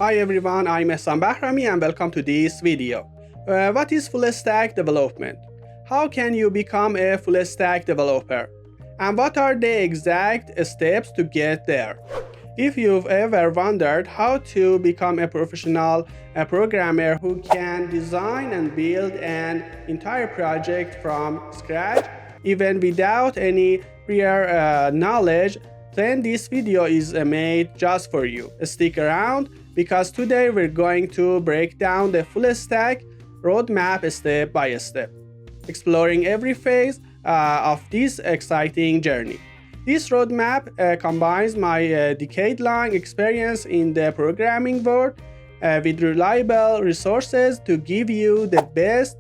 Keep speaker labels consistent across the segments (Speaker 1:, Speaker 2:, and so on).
Speaker 1: Hi everyone, I'm Ehsan Bahrami and welcome to this video. What is full stack development? How can you become a full stack developer? And what are the exact steps to get there? If you've ever wondered how to become a professional programmer who can design and build an entire project from scratch, even without any prior knowledge, then this video is made just for you. Stick around because today we're going to break down the full stack roadmap step by step, exploring every phase of this exciting journey. This roadmap combines my decade-long experience in the programming world with reliable resources to give you the best,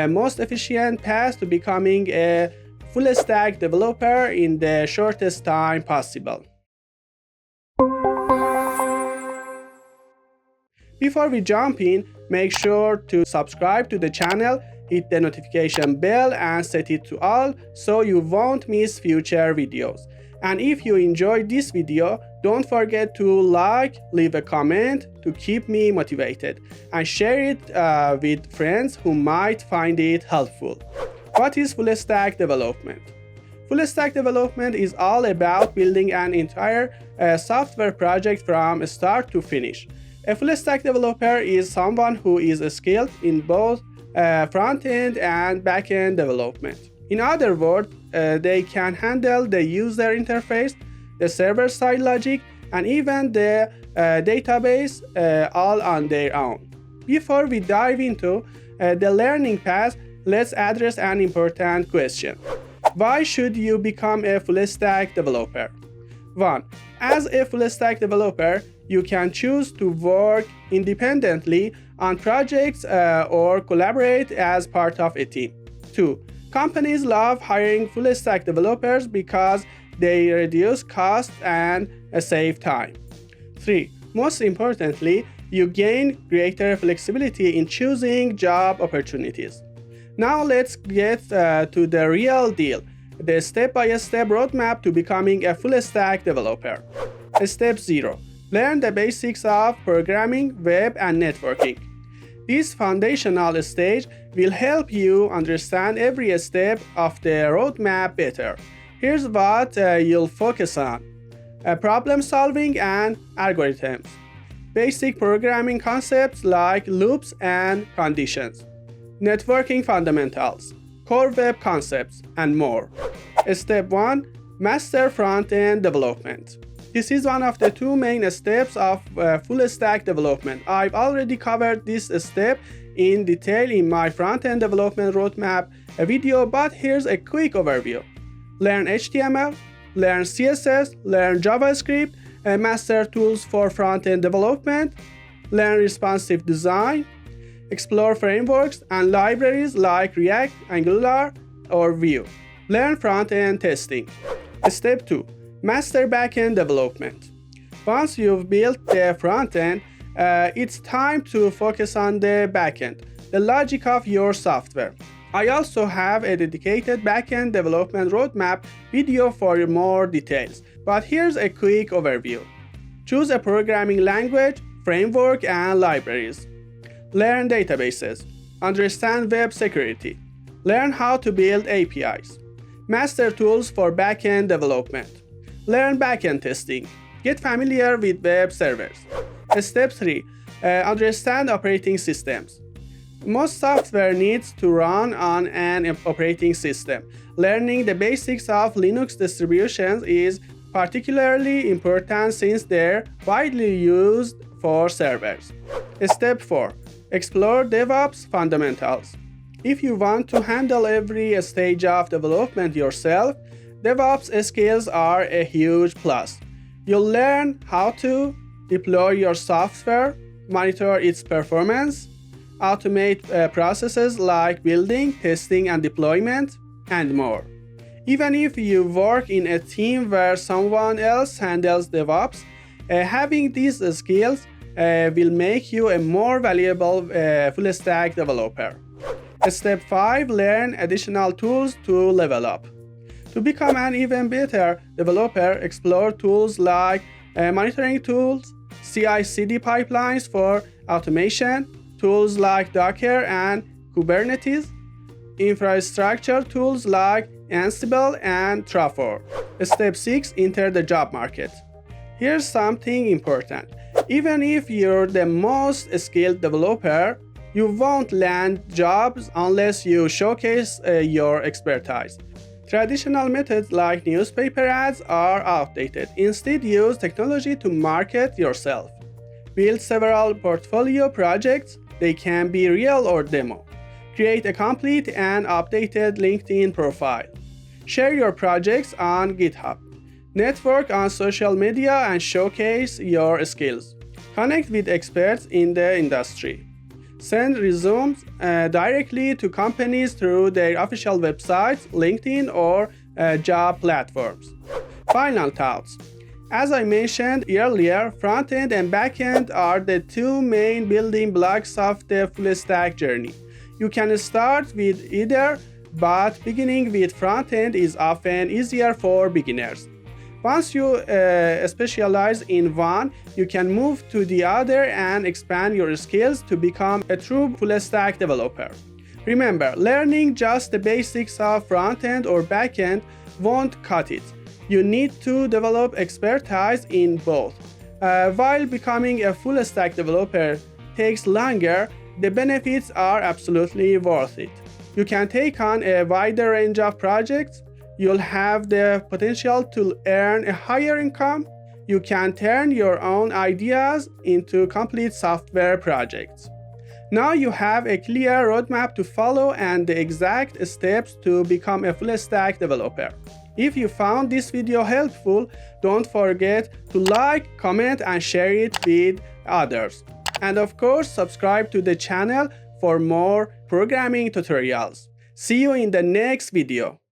Speaker 1: most efficient path to becoming a full-stack developer in the shortest time possible. Before we jump in, make sure to subscribe to the channel, hit the notification bell and set it to all so you won't miss future videos. And if you enjoyed this video, don't forget to like, leave a comment to keep me motivated, and share it with friends who might find it helpful. What is full stack development? Full stack development is all about building an entire software project from start to finish. A full stack developer is someone who is skilled in both front-end and back-end development. In other words, they can handle the user interface, the server-side logic, and even the database all on their own. Before we dive into the learning path, let's address an important question. Why should you become a full-stack developer? 1. As a full-stack developer, you can choose to work independently on projects or collaborate as part of a team. 2. Companies love hiring full-stack developers because they reduce costs and save time. 3. Most importantly, you gain greater flexibility in choosing job opportunities. Now let's get to the real deal, the step-by-step roadmap to becoming a full-stack developer. Step 0. Learn the basics of programming, web, and networking. This foundational stage will help you understand every step of the roadmap better. Here's what you'll focus on. Problem solving and algorithms. Basic programming concepts like loops and conditions. Networking fundamentals. Core web concepts, and more. Step 1. Master front-end development. This is one of the two main steps of full-stack development. I've already covered this step in detail in my front-end development roadmap video, but here's a quick overview. Learn HTML, learn CSS, learn JavaScript, master tools for front-end development, learn responsive design, explore frameworks and libraries like React, Angular, or Vue. Learn front-end testing. Step 2. Master backend development. Once you've built the front-end, it's time to focus on the backend, the logic of your software. I also have a dedicated backend development roadmap video for more details, but here's a quick overview. Choose a programming language, framework, and libraries. Learn databases. Understand web security. Learn how to build APIs. Master tools for backend development. Learn backend testing. Get familiar with web servers. Step 3. Understand operating systems. Most software needs to run on an operating system. Learning the basics of Linux distributions is particularly important since they're widely used for servers. Step 4. Explore DevOps fundamentals. If you want to handle every stage of development yourself, DevOps skills are a huge plus. You'll learn how to deploy your software, monitor its performance, automate processes like building, testing, and deployment, and more. Even if you work in a team where someone else handles DevOps, having these skills will make you a more valuable full-stack developer. Step 5. Learn additional tools to level up. To become an even better developer, explore tools like monitoring tools, CI/CD pipelines for automation, tools like Docker and Kubernetes, infrastructure tools like Ansible and Terraform. Step 6. Enter the job market. Here's something important. Even if you're the most skilled developer, you won't land jobs unless you showcase your expertise. Traditional methods like newspaper ads are outdated. Instead, use technology to market yourself. Build several portfolio projects. They can be real or demo. Create a complete and updated LinkedIn profile. Share your projects on GitHub. Network on social media and showcase your skills. Connect with experts in the industry. Send resumes directly to companies through their official websites, LinkedIn, or job platforms. Final thoughts. As I mentioned earlier, front-end and back-end are the two main building blocks of the full-stack journey. You can start with either, but beginning with front-end is often easier for beginners. Once you specialize in one, you can move to the other and expand your skills to become a true full-stack developer. Remember, learning just the basics of front-end or back-end won't cut it. You need to develop expertise in both. While becoming a full-stack developer takes longer, the benefits are absolutely worth it. You can take on a wider range of projects. You'll have the potential to earn a higher income. You can turn your own ideas into complete software projects. Now you have a clear roadmap to follow and the exact steps to become a full-stack developer. If you found this video helpful, don't forget to like, comment, and share it with others. And of course, subscribe to the channel for more programming tutorials. See you in the next video.